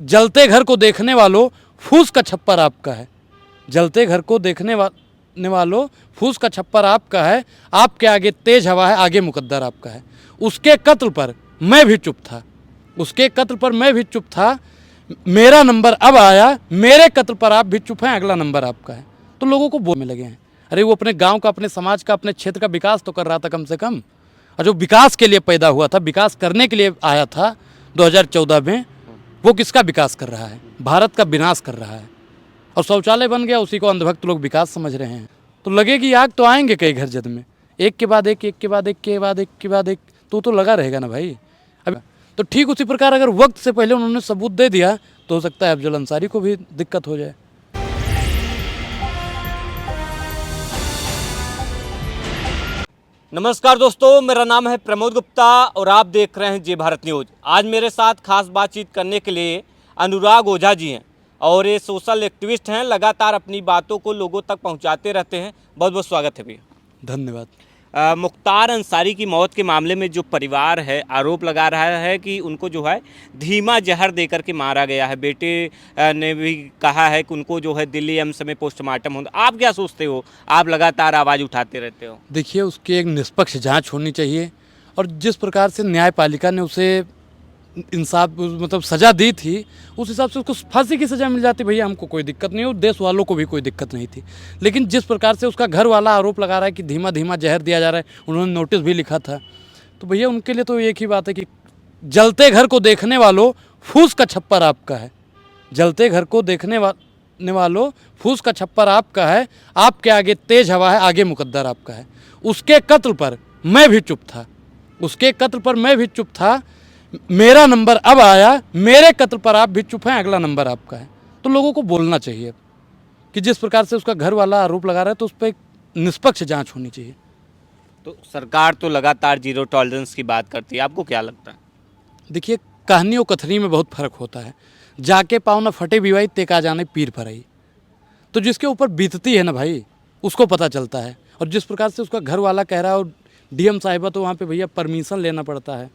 जलते घर को देखने वालों, फूस का छप्पर आपका है। जलते घर को देखने वालों, फूस का छप्पर आपका है। आपके आगे तेज हवा है, आगे मुकद्दर आपका है। उसके कत्ल पर मैं भी चुप था, उसके कत्ल पर मैं भी चुप था। मेरा नंबर अब आया, मेरे कत्ल पर आप भी चुप हैं, अगला नंबर आपका है। तो लोगों को बोलने लगे हैं, अरे वो अपने गांव का, अपने समाज का, अपने क्षेत्र का विकास तो कर रहा था कम से कम। और जो विकास के लिए पैदा हुआ था, विकास करने के लिए आया था 2014 में, वो किसका विकास कर रहा है? भारत का विनाश कर रहा है। और शौचालय बन गया, उसी को अंधभक्त लोग विकास समझ रहे हैं। तो लगेगी आग तो आएंगे कई घर जद में, एक के बाद एक, एक के बाद एक के बाद एक के बाद एक, तो लगा रहेगा ना भाई। अब तो ठीक उसी प्रकार अगर वक्त से पहले उन्होंने सबूत दे दिया तो हो सकता है अफजल अंसारी को भी दिक्कत हो जाए। नमस्कार दोस्तों, मेरा नाम है प्रमोद गुप्ता और आप देख रहे हैं जी भारत न्यूज़। आज मेरे साथ खास बातचीत करने के लिए अनुराग ओझा जी हैं और ये सोशल एक्टिविस्ट हैं, लगातार अपनी बातों को लोगों तक पहुंचाते रहते हैं। बहुत बहुत स्वागत है भैया। धन्यवाद। मुख्तार अंसारी की मौत के मामले में जो परिवार है आरोप लगा रहा है कि उनको जो है धीमा जहर देकर के मारा गया है। बेटे ने भी कहा है कि उनको जो है दिल्ली एम्स में पोस्टमार्टम होगा। आप क्या सोचते हो? आप लगातार आवाज़ उठाते रहते हो। देखिए, उसकी एक निष्पक्ष जांच होनी चाहिए और जिस प्रकार से न्यायपालिका ने उसे इंसाफ मतलब सज़ा दी थी, उस हिसाब से उसको फांसी की सज़ा मिल जाती, भैया हमको कोई दिक्कत नहीं हो, देश वालों को भी कोई दिक्कत नहीं थी। लेकिन जिस प्रकार से उसका घर वाला आरोप लगा रहा है कि धीमा धीमा जहर दिया जा रहा है, उन्होंने नोटिस भी लिखा था, तो भैया उनके लिए तो एक ही बात है कि जलते घर को देखने वालों, फूस का छप्पर आपका है। जलते घर को देखने वालों, फूस का छप्पर आपका है। आपके आगे तेज हवा है, आगे मुकद्दर आपका है। उसके कत्ल पर मैं भी चुप था, उसके कत्ल पर मैं भी चुप था। मेरा नंबर अब आया, मेरे कत्ल पर आप भी चुप हैं, अगला नंबर आपका है। तो लोगों को बोलना चाहिए कि जिस प्रकार से उसका घर वाला आरोप लगा रहा है तो उस पर एक निष्पक्ष जांच होनी चाहिए। तो सरकार तो लगातार जीरो टॉलरेंस की बात करती है, आपको क्या लगता है? देखिए, कहानी और कथनी में बहुत फ़र्क होता है। जाके पाँव न फटे बिवाई, तेका जाने पीर पर आई। तो जिसके ऊपर बीतती है ना भाई, उसको पता चलता है। और जिस प्रकार से उसका घर वाला कह रहा है और डीएम साहिबा, तो वहाँ पे भैया परमिशन लेना पड़ता है।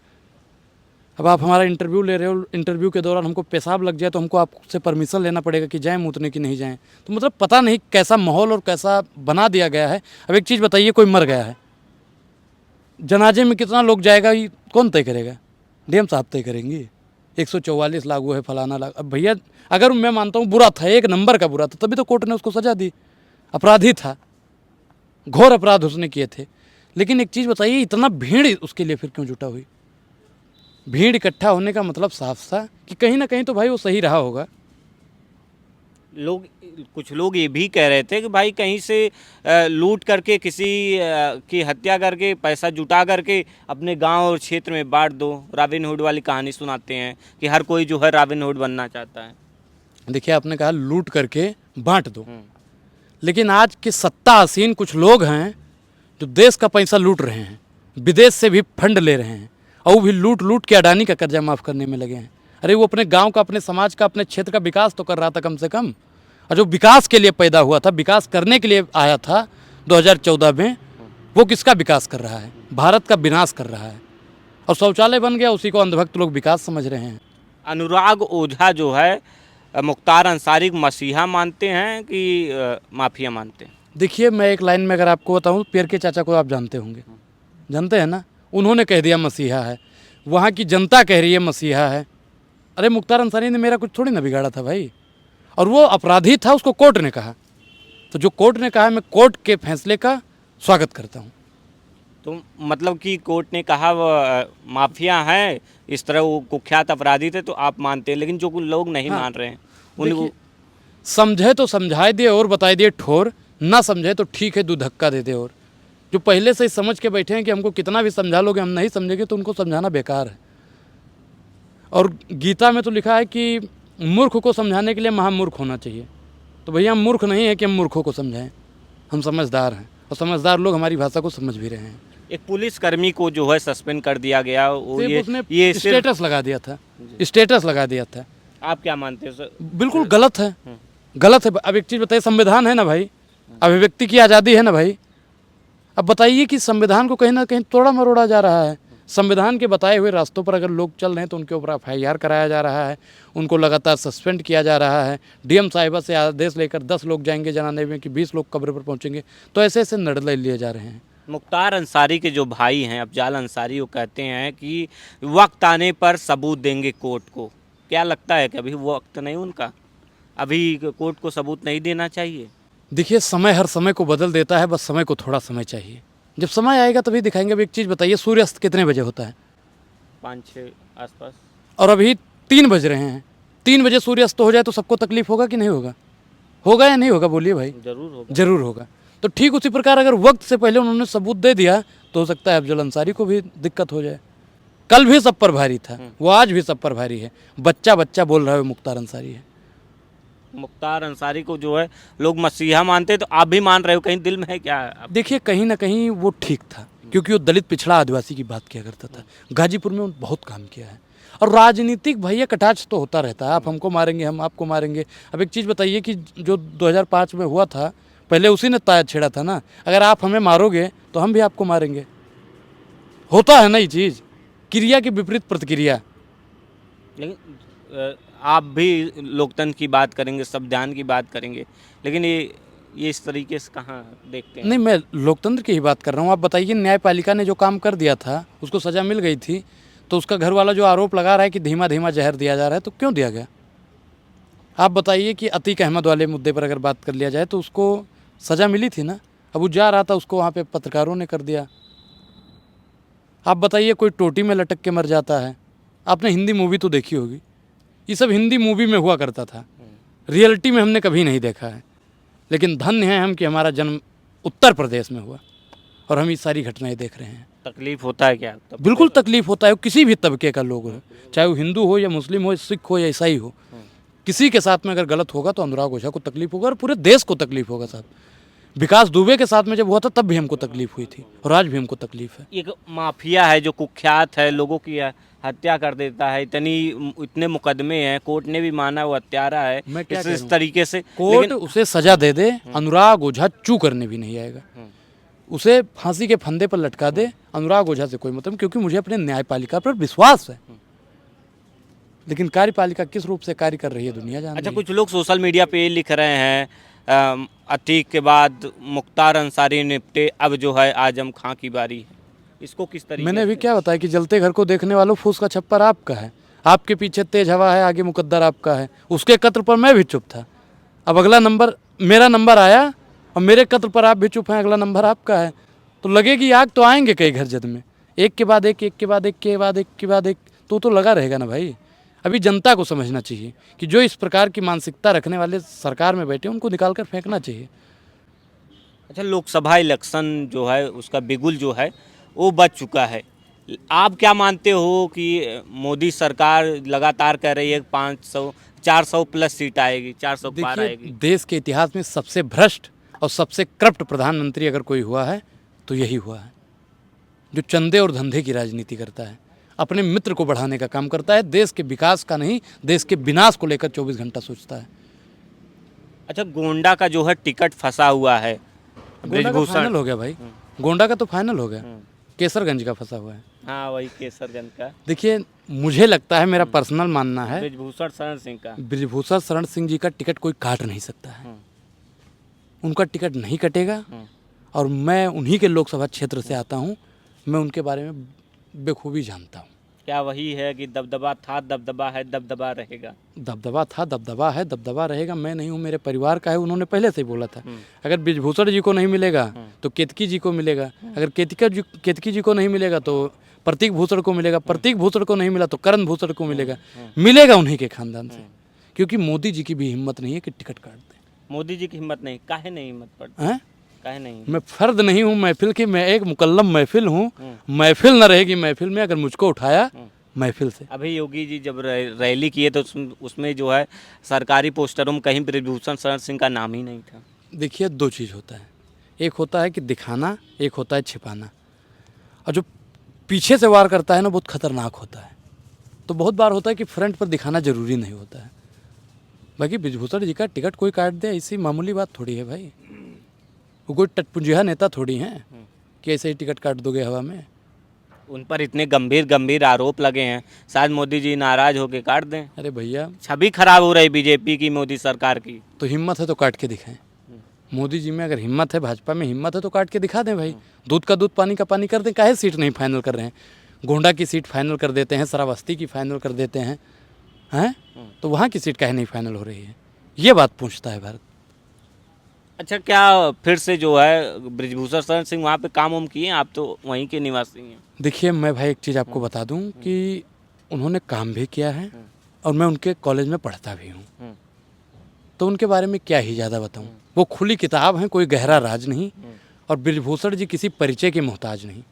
अब आप हमारा इंटरव्यू ले रहे हो, इंटरव्यू के दौरान हमको पेशाब लग जाए तो हमको आपसे परमिशन लेना पड़ेगा कि जाएं मूतने की नहीं जाएं। तो मतलब पता नहीं कैसा माहौल और कैसा बना दिया गया है। अब एक चीज़ बताइए, कोई मर गया है, जनाजे में कितना लोग जाएगा, ये कौन तय करेगा? डीएम साहब तय करेंगे। 144 लागू है, फलाना लागू। अब भैया अगर मैं मानता हूँ बुरा था, एक नंबर का बुरा था, तभी तो कोर्ट ने उसको सजा दी। अपराधी था, घोर अपराध उसने किए थे। लेकिन एक चीज़ बताइए, इतना भीड़ उसके लिए फिर क्यों जुटा हुई? भीड़ इकट्ठा होने का मतलब साफ था कि कहीं ना कहीं तो भाई वो सही रहा होगा। कुछ लोग ये भी कह रहे थे कि भाई कहीं से लूट करके किसी की हत्या करके पैसा जुटा करके अपने गांव और क्षेत्र में बांट दो। रॉबिन हुड वाली कहानी सुनाते हैं कि हर कोई जो है रॉबिन हुड बनना चाहता है। देखिए, आपने कहा लूट करके बांट दो, लेकिन आज के सत्ता आसीन कुछ लोग हैं जो देश का पैसा लूट रहे हैं, विदेश से भी फंड ले रहे हैं और वो भी लूट लूट के अडानी का कर्जा माफ़ करने में लगे हैं। अरे वो अपने गांव का, अपने समाज का, अपने क्षेत्र का विकास तो कर रहा था कम से कम। और जो विकास के लिए पैदा हुआ था, विकास करने के लिए आया था 2014 में, वो किसका विकास कर रहा है? भारत का विनाश कर रहा है। और शौचालय बन गया, उसी को अंधभक्त लोग विकास समझ रहे हैं। अनुराग ओझा जो है मुख्तार अंसारी को मसीहा मानते हैं कि माफिया मानते हैं? देखिए, मैं एक लाइन में अगर आपको बताऊँ, पियर के चाचा को आप जानते होंगे, जानते हैं ना? उन्होंने कह दिया मसीहा है, वहाँ की जनता कह रही है मसीहा है। अरे मुख्तार अंसारी ने मेरा कुछ थोड़ी ना बिगाड़ा था भाई, और वो अपराधी था, उसको कोर्ट ने कहा। तो जो कोर्ट ने कहा, मैं कोर्ट के फैसले का स्वागत करता हूँ। तो मतलब कि कोर्ट ने कहा वो माफिया हैं, इस तरह वो कुख्यात अपराधी थे, तो आप मानते हैं। लेकिन जो लोग नहीं मान रहे हैं उनको समझे तो समझाए दिए और बताए दिए ठोर, ना समझे तो ठीक है, दो धक्का दे दे। और जो पहले से ही समझ के बैठे हैं कि हमको कितना भी समझा लोगे हम नहीं समझेंगे, तो उनको समझाना बेकार है। और गीता में तो लिखा है कि मूर्ख को समझाने के लिए महामूर्ख होना चाहिए। तो भैया हम मूर्ख नहीं है कि हम मूर्खों को समझाएं, हम समझदार हैं और समझदार लोग हमारी भाषा को समझ भी रहे हैं। एक पुलिसकर्मी को जो है सस्पेंड कर दिया गया, ये स्टेटस लगा दिया था, स्टेटस लगा दिया था। आप क्या मानते हैं सर? बिल्कुल गलत है, गलत है। अब एक चीज़ बताइए, संविधान है ना भाई, अभिव्यक्ति की आज़ादी है ना भाई। अब बताइए कि संविधान को कहीं ना कहीं तोड़ा मरोड़ा जा रहा है। संविधान के बताए हुए रास्तों पर अगर लोग चल रहे हैं तो उनके ऊपर FIR कराया जा रहा है, उनको लगातार सस्पेंड किया जा रहा है। DM साहिबा से आदेश लेकर 10 लोग जाएंगे जनाने में कि 20 लोग कब्र पर पहुंचेंगे, तो ऐसे ऐसे निर्णय लिए जा रहे हैं। मुख्तार अंसारी के जो भाई हैं अफजाल अंसारी, वो कहते हैं कि वक्त आने पर सबूत देंगे कोर्ट को। क्या लगता है कि अभी वक्त नहीं उनका, अभी कोर्ट को सबूत नहीं देना चाहिए? देखिए, समय हर समय को बदल देता है, बस समय को थोड़ा समय चाहिए। जब समय आएगा तभी दिखाएंगे। अब एक चीज़ बताइए, सूर्यास्त कितने बजे होता है? 5-6 आसपास। और अभी 3 बज रहे हैं। 3 बजे सूर्यास्त हो जाए तो सबको तकलीफ होगा कि नहीं होगा? होगा या नहीं होगा? बोलिए भाई। जरूर होगा। जरूर होगा। तो ठीक उसी प्रकार अगर वक्त से पहले उन्होंने सबूत दे दिया तो हो सकता है अफजल अंसारी को भी दिक्कत हो जाए। कल भी सब पर भारी था, वो आज भी सब पर भारी है। बच्चा बच्चा बोल रहा है मुख्तार अंसारी है। मुख्तार अंसारी को जो है लोग मसीहा मानते हैं, तो आप भी मान रहे हो, कहीं दिल में है क्या? देखिए, कहीं ना कहीं वो ठीक था, क्योंकि वो दलित पिछड़ा आदिवासी की बात किया करता था। गाजीपुर में उन्होंने बहुत काम किया है। और राजनीतिक भैया कटाक्ष तो होता रहता है, आप हमको मारेंगे, हम आपको मारेंगे। अब एक चीज़ बताइए कि जो 2005 में हुआ था, पहले उसी ने ताया छेड़ा था ना, अगर आप हमें मारोगे तो हम भी आपको मारेंगे। होता है ना ये चीज़, क्रिया की विपरीत प्रतिक्रिया। लेकिन आप भी लोकतंत्र की बात करेंगे, संविधान की बात करेंगे, लेकिन ये इस तरीके से कहाँ देखते हैं? नहीं, मैं लोकतंत्र की ही बात कर रहा हूँ। आप बताइए, न्यायपालिका ने जो काम कर दिया था, उसको सज़ा मिल गई थी, तो उसका घर वाला जो आरोप लगा रहा है कि धीमा धीमा जहर दिया जा रहा है, तो क्यों दिया गया? आप बताइए कि अतीक अहमद वाले मुद्दे पर अगर बात कर लिया जाए तो उसको सज़ा मिली थी ना। अब वो जा रहा था, उसको वहाँ पे पत्रकारों ने कर दिया। आप बताइए, कोई टोटी में लटक के मर जाता है। आपने हिंदी मूवी तो देखी होगी, ये सब हिंदी मूवी में हुआ करता था, रियलिटी में हमने कभी नहीं देखा है। लेकिन धन्य है हम कि हमारा जन्म उत्तर प्रदेश में हुआ और हम ये सारी घटनाएं देख रहे हैं। तकलीफ होता है क्या? बिल्कुल तकलीफ होता है, किसी भी तबके का लोग हो, चाहे वो हिंदू हो या मुस्लिम हो, सिख हो या ईसाई हो, किसी के साथ में अगर गलत होगा तो अनुराग ओझा को तकलीफ होगा और पूरे देश को तकलीफ होगा साहब। विकास दुबे के साथ में जब हुआ था तब भी हमको तकलीफ हुई थी और आज भी हमको तकलीफ है। एक माफिया है जो कुख्यात है, लोगों की हत्या कर देता है, इतने मुकदमे हैं, कोर्ट ने भी माना वो हत्यारा है। मैं क्या इस तरीके से कोर्ट उसे सजा दे दे, अनुराग ओझा चू करने भी नहीं आएगा। उसे फांसी के फंदे पर लटका दे, अनुराग ओझा से कोई मतलब, क्योंकि मुझे अपने न्यायपालिका पर विश्वास है। लेकिन कार्यपालिका किस रूप से कार्य कर रही है दुनिया जानती है। अच्छा, कुछ लोग सोशल मीडिया पे लिख रहे हैं अतीक के बाद मुख्तार अंसारी निपटे, अब जो है आजम खां की बारी है। इसको किस तरीके मैंने अभी से? क्या बताया कि जलते घर को देखने वालों, फूस का छप्पर आपका है, आपके पीछे तेज हवा है, आगे मुकद्दर आपका है। उसके कत्ल पर मैं भी चुप था, अब अगला नंबर मेरा नंबर आया और मेरे कत्ल पर आप भी चुप हैं, अगला नंबर आपका है। तो लगेगी आग तो आएंगे कई घर जद में, एक के बाद एक, एक के बाद एक के बाद एक के बाद एक, तो लगा रहेगा ना भाई। अभी जनता को समझना चाहिए कि जो इस प्रकार की मानसिकता रखने वाले सरकार में बैठे उनको निकाल कर फेंकना चाहिए। अच्छा, लोकसभा इलेक्शन जो है उसका बिगुल जो है वो बच चुका है। आप क्या मानते हो कि मोदी सरकार लगातार कह रही है 400 प्लस सीट आएगी, 400 पार देखिए, आएगी। देश के इतिहास में सबसे भ्रष्ट और सबसे करप्ट प्रधानमंत्री अगर कोई हुआ है तो यही हुआ है, जो चंदे और धंधे की राजनीति करता है, अपने मित्र को बढ़ाने का काम करता है, देश के विकास का नहीं, देश के विनाश को लेकर 24 घंटा सोचता है। अच्छा, गोंडा का जो है टिकट फंसा हुआ है, गोंडा का फाइनल हो गया भाई, गोंडा का तो फाइनल हो गया, केसरगंज का फंसा हुआ है। हाँ, वही केसरगंज का। देखिए, मुझे लगता है, मेरा पर्सनल मानना है, ब्रिजभूषण शरण सिंह का। ब्रिजभूषण शरण सिंह जी का टिकट कोई काट नहीं सकता है, उनका टिकट नहीं कटेगा। और मैं उन्हीं के लोकसभा क्षेत्र से आता हूँ, मैं उनके बारे में बेखूबी जानता हूँ। क्या वही है कि दबदबा था, दबदबा है, दबदबा रहेगा? दबदबा था, दबदबा है, दबदबा रहेगा। मैं नहीं हूँ, मेरे परिवार का है, उन्होंने पहले से ही बोला था। अगर ब्रिजभूषण जी को नहीं मिलेगा तो केतकी जी को मिलेगा, अगर केतकी जी को नहीं मिलेगा तो प्रतीक भूषण को मिलेगा, प्रतीक भूषण को नहीं मिला तो करण भूषण को मिलेगा, मिलेगा उन्हीं के खानदान से। क्योंकि मोदी जी की भी हिम्मत नहीं है कि टिकट काट दें। मोदी जी की हिम्मत नहीं, काहे नहीं हिम्मत पड़ती हैं? काहे नहीं? मैं फर्द नहीं हूँ महफिल की, मैं एक मुकल्लम महफिल हूँ। महफिल न रहेगी महफिल में अगर मुझको उठाया महफिल से। अभी योगी जी जब रैली किए तो उसमें जो है सरकारी पोस्टरों में कहीं ब्रिजभूषण शरण सिंह का नाम ही नहीं था। देखिए, दो चीज़ होता है, एक होता है कि दिखाना, एक होता है छिपाना। और जो पीछे से वार करता है ना, बहुत खतरनाक होता है। तो बहुत बार होता है कि फ्रंट पर दिखाना ज़रूरी नहीं होता है। बाकी ब्रिजभूषण जी का टिकट कोई काट दे, ऐसी मामूली बात थोड़ी है भाई। वो कोई टटपुंजिया नेता थोड़ी हैं कि ऐसे ही टिकट काट दोगे हवा में। उन पर इतने गंभीर गंभीर आरोप लगे हैं, शायद मोदी जी नाराज होकर काट दें। अरे भैया, छवि खराब हो रही बीजेपी की, मोदी सरकार की। तो हिम्मत है तो काट के दिखाएं। मोदी जी में अगर हिम्मत है, भाजपा में हिम्मत है तो काट के दिखा दें भाई। दूध का दूध, पानी का पानी कर दें। काहे सीट नहीं फाइनल कर रहे हैं? गोंडा की सीट फाइनल कर देते हैं, श्रावस्ती की फाइनल कर देते हैं, हैं? तो वहाँ की सीट काहे नहीं फाइनल हो रही है? ये बात पूछता है भारत। अच्छा, क्या फिर से जो है ब्रिजभूषण शरण सिंह वहाँ पे काम वाम किए हैं? आप तो वहीं के निवासी हैं। देखिए, मैं भाई एक चीज़ आपको बता दूं कि उन्होंने काम भी किया है और मैं उनके कॉलेज में पढ़ता भी हूँ, तो उनके बारे में क्या ही ज़्यादा बताऊं। वो खुली किताब हैं, कोई गहरा राज नहीं। और ब्रिजभूषण जी किसी परिचय के मोहताज नहीं।